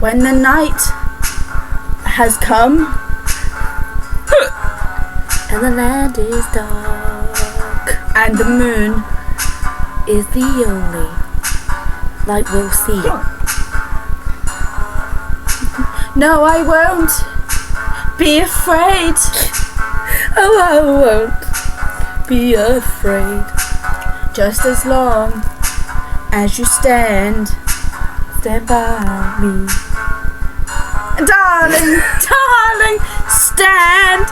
when the night has come and the land is dark and the moon is the only light we'll see. No, I won't be afraid. Oh, I won't be afraid. Just as long as you stand by me. Darling, darling, stand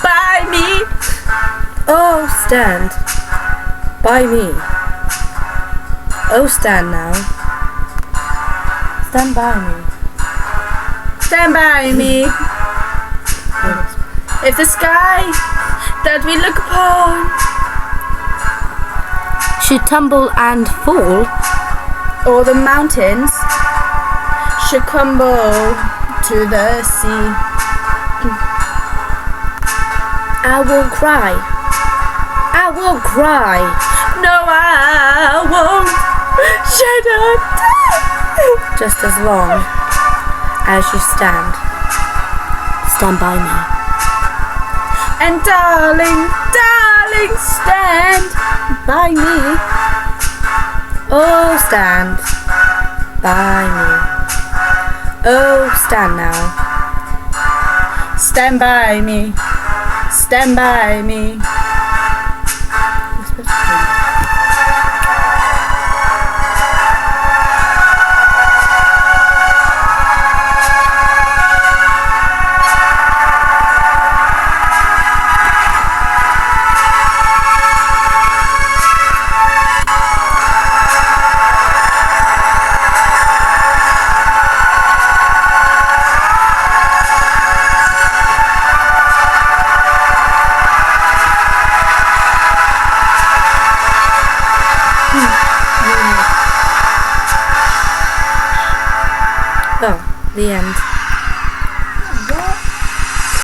by me. Oh, stand by me. Oh, stand now. Stand by me. Stand by me. If the sky that we look upon should tumble and fall, or the mountains should crumble to the sea, I will cry. I will cry. No, I won't shed a tear. Just as long as you stand by me. And darling, darling, stand by me. Oh, stand by me. Oh, stand now. Stand by me. Stand by me. Well, the end.